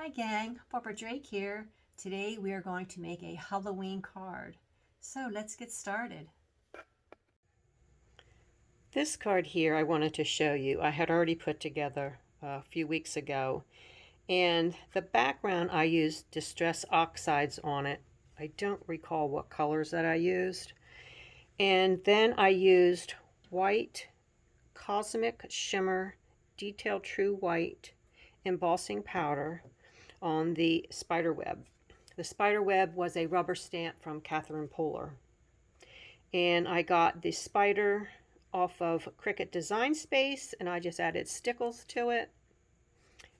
Hi gang, Papa Drake here. Today we are going to make a Halloween card. So let's get started. This card here I wanted to show you. I had already put together a few weeks ago. And the background I used Distress Oxides on it. I don't recall what colors that I used. And then I used white Cosmic Shimmer Detail True White embossing powder on the spider web. The spider web was a rubber stamp from Catherine Poehler. And I got the spider off of Cricut Design Space and I just added stickles to it.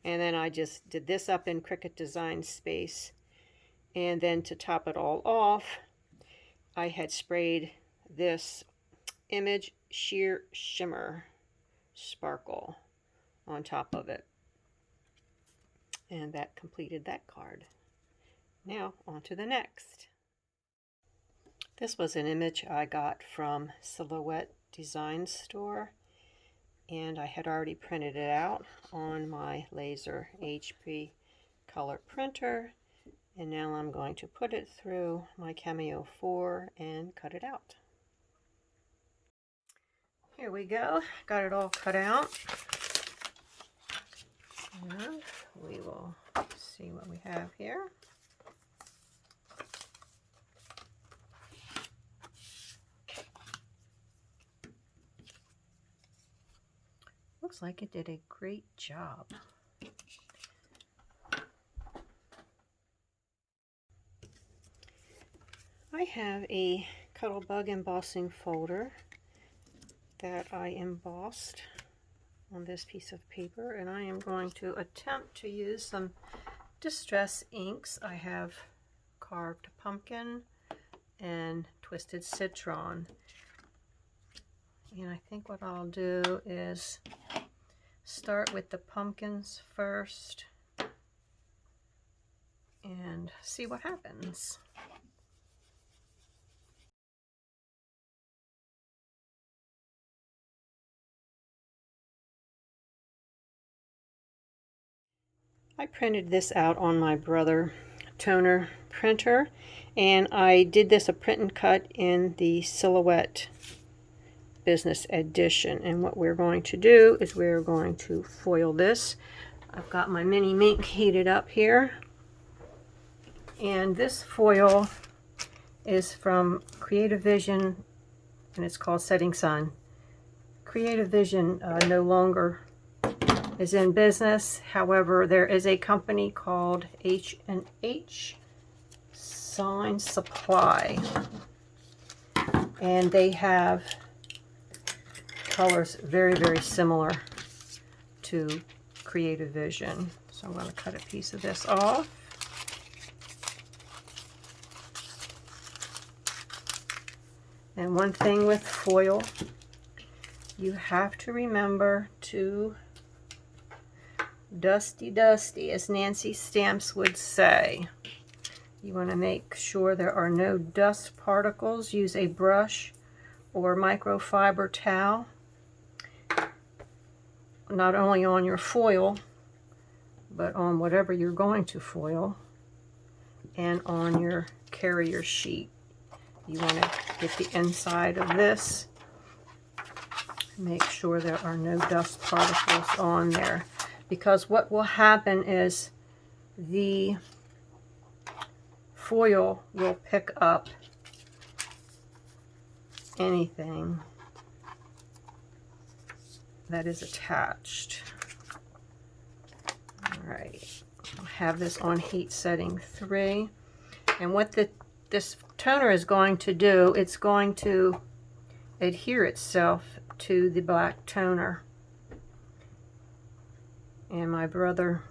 And then I just did this up in Cricut Design Space. And then to top it all off, I had sprayed this Image Sheer Shimmer Sparkle on top of it. And that completed that card. Now on to the next. This was an image I got from Silhouette Design Store, and I had already printed it out on my laser HP color printer, and now I'm going to put it through my Cameo 4 and cut it out. Here we go, got it all cut out. And we will see what we have here. Looks like it did a great job. I have a Cuttlebug embossing folder that I embossed on this piece of paper, and I am going to attempt to use some distress inks. I have carved pumpkin and twisted citron, and I think what I'll do is start with the pumpkins first and see what happens. I printed this out on my Brother toner printer, and I did this a print and cut in the Silhouette Business Edition. And what we're going to do is we're going to foil this. I've got my mini Minc heated up here, and this foil is from Creative Vision, and it's called Setting Sun. Creative Vision no longer is in business. However, there is a company called H&H Sign Supply, and they have colors very, very similar to Creative Vision. So I'm going to cut a piece of this off. And one thing with foil, you have to remember to dusty, as Nancy Stamps would say. You want to make sure there are no dust particles. Use a brush or microfiber towel, not only on your foil, but on whatever you're going to foil, and on your carrier sheet. You want to get the inside of this. Make sure there are no dust particles on there, because what will happen is the foil will pick up anything that is attached. All right, I'll have this on heat setting 3. And what this toner is going to do, it's going to adhere itself to the black toner. And my Brother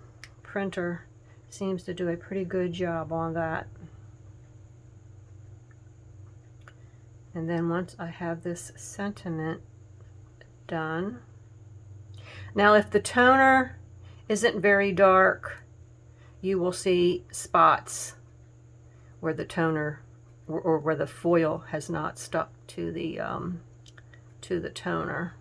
printer seems to do a pretty good job on that. And then once I have this sentiment done, now if the toner isn't very dark, you will see spots where the toner or where the foil has not stuck to the toner.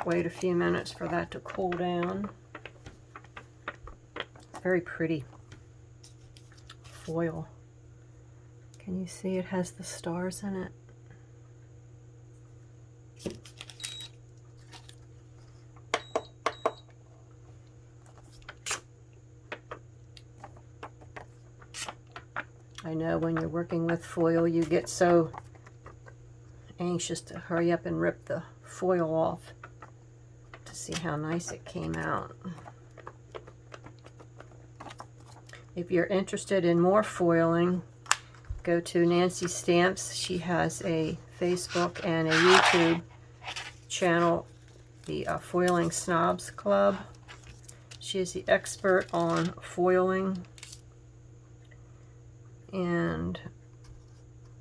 wait a few minutes for that to cool down. Very pretty foil. Can you see it has the stars in it? I know when you're working with foil, you get so anxious to hurry up and rip the foil off to see how nice it came out. If you're interested in more foiling, go to Nancy Stamps. She has a Facebook and a YouTube channel, the Foiling Snobs Club. She is the expert on foiling. And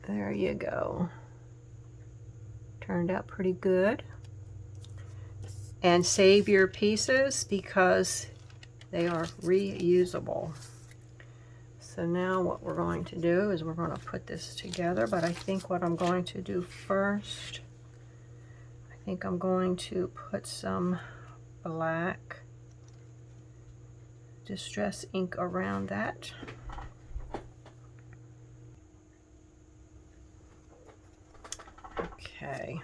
there you go. Turned out pretty good. And save your pieces because they are reusable. So now what we're going to do is we're going to put this together, but I think what I'm going to do first, I think I'm going to put some black distress ink around that. Okay.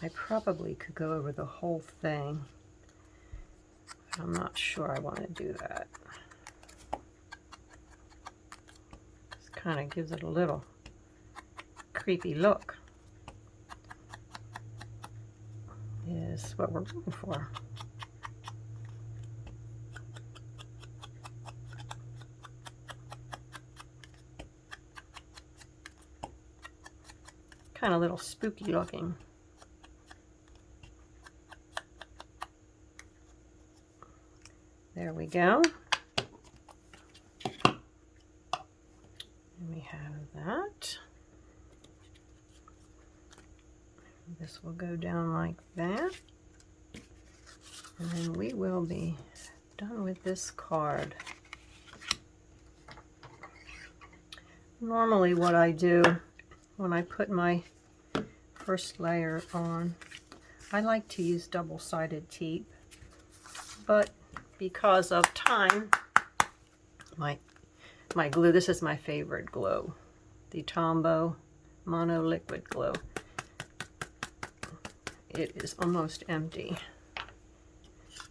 I probably could go over the whole thing, but I'm not sure I want to do that. Kind of gives it a little creepy look, is what we're looking for. Kind of a little spooky looking. There we go. That. This will go down like that, and then we will be done with this card. Normally what I do when I put my first layer on, I like to use double-sided tape, but because of time, my glue, this is my favorite glue, the Tombow Mono Liquid Glue. It is almost empty.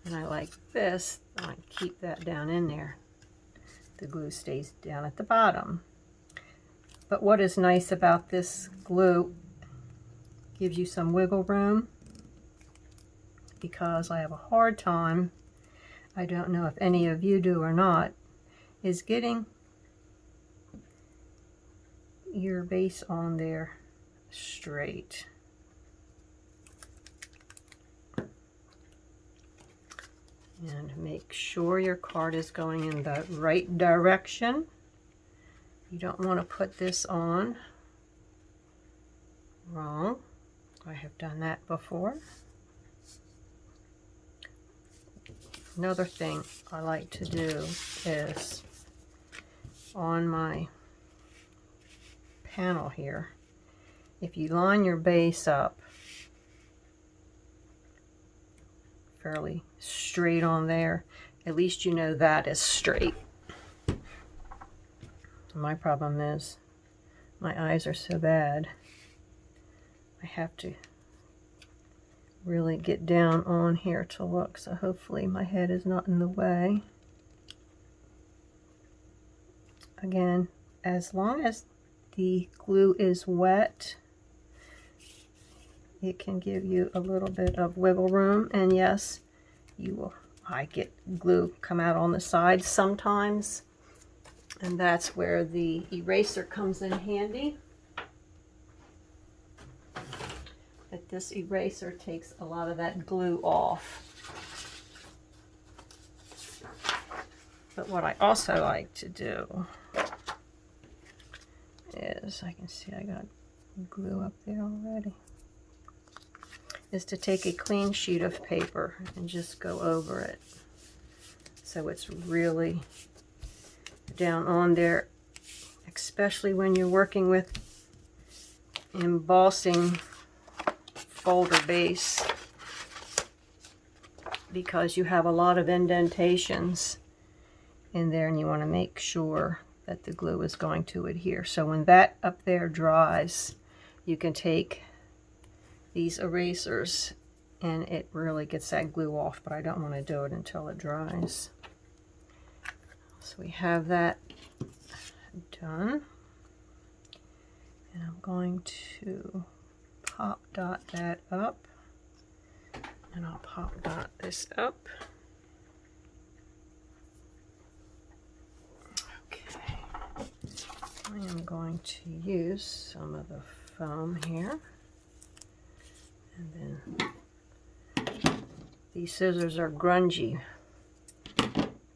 And I like this, I keep that down in there. The glue stays down at the bottom. But what is nice about this glue, gives you some wiggle room, because I have a hard time, I don't know if any of you do or not, is getting your base on there straight. And make sure your card is going in the right direction. You don't want to put this on wrong. I have done that before. Another thing I like to do is on my panel here, if you line your base up fairly straight on there, at least you know that is straight. My problem is my eyes are so bad, I have to really get down on here to look, so hopefully my head is not in the way. Again, as long as the glue is wet, it can give you a little bit of wiggle room, and yes, you will. I get glue come out on the sides sometimes, and that's where the eraser comes in handy. But this eraser takes a lot of that glue off. But what I also like to do is, I can see I got glue up there already, is to take a clean sheet of paper and just go over it so it's really down on there, especially when you're working with embossing folder base because you have a lot of indentations in there and you want to make sure that the glue is going to adhere. So when that up there dries, you can take these erasers and it really gets that glue off, but I don't want to do it until it dries. So we have that done. And I'm going to pop dot that up. And I'll pop dot this up. Okay. I am going to use some of the foam here. And then these scissors are grungy.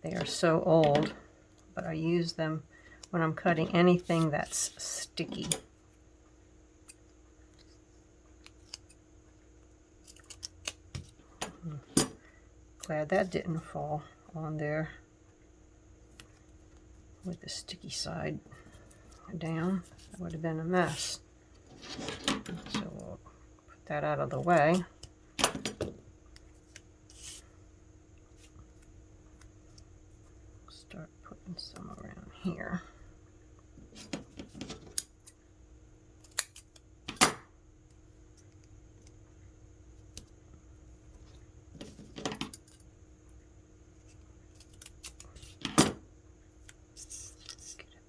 They are so old, but I use them when I'm cutting anything that's sticky. Glad that didn't fall on there with the sticky side down. That would have been a mess. So we'll put that out of the way. Start putting some around here.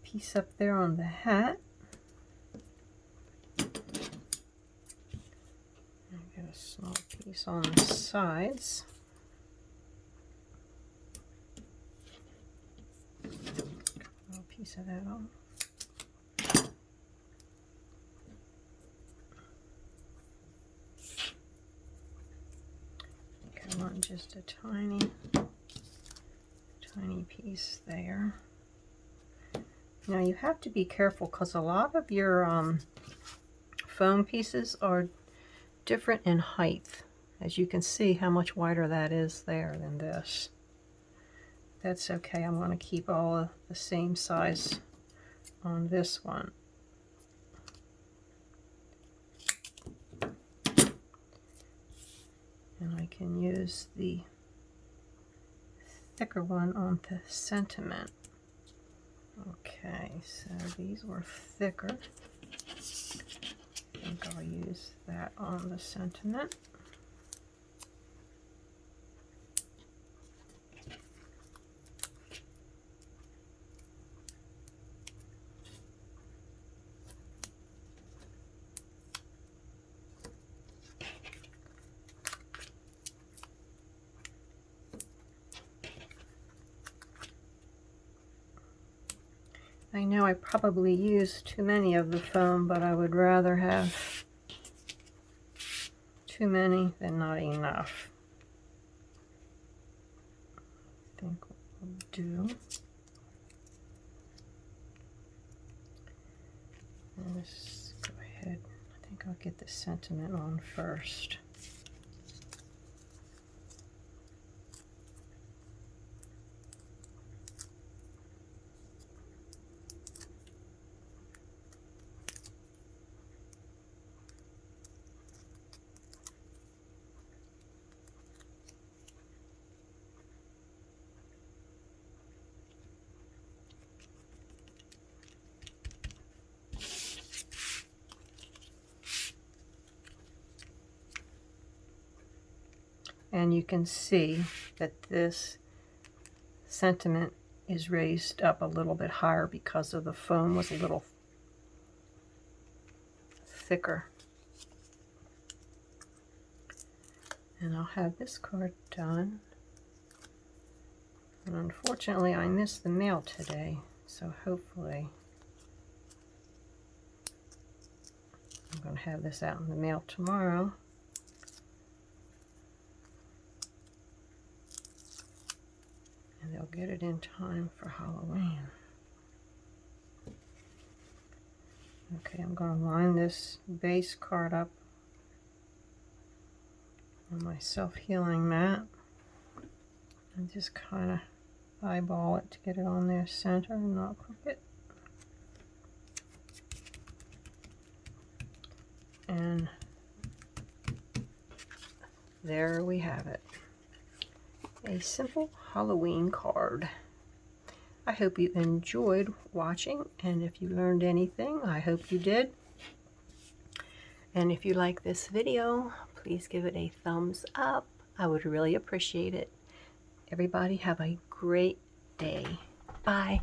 Piece up there on the hat. And get a small piece on the sides. A little piece of that on. Okay, I want just a tiny piece there. Now you have to be careful because a lot of your foam pieces are different in height. As you can see how much wider that is there than this. That's okay. I want to keep all of the same size on this one. And I can use the thicker one on the sentiment. Okay, so these were thicker. I think I'll use that on the sentiment. I know I probably used too many of the foam, but I would rather have too many than not enough. I think what we'll do is go ahead. I think I'll get the sentiment on first. And you can see that this sentiment is raised up a little bit higher because of the foam was a little thicker. And I'll have this card done. And unfortunately I missed the mail today, so hopefully I'm going to have this out in the mail tomorrow. And they'll get it in time for Halloween. Okay, I'm going to line this base card up on my self-healing mat and just kind of eyeball it to get it on there center and not crooked. And there we have it. A simple Halloween card. I hope you enjoyed watching, and if you learned anything, I hope you did. And if you like this video, please give it a thumbs up. I would really appreciate it. Everybody have a great day. Bye.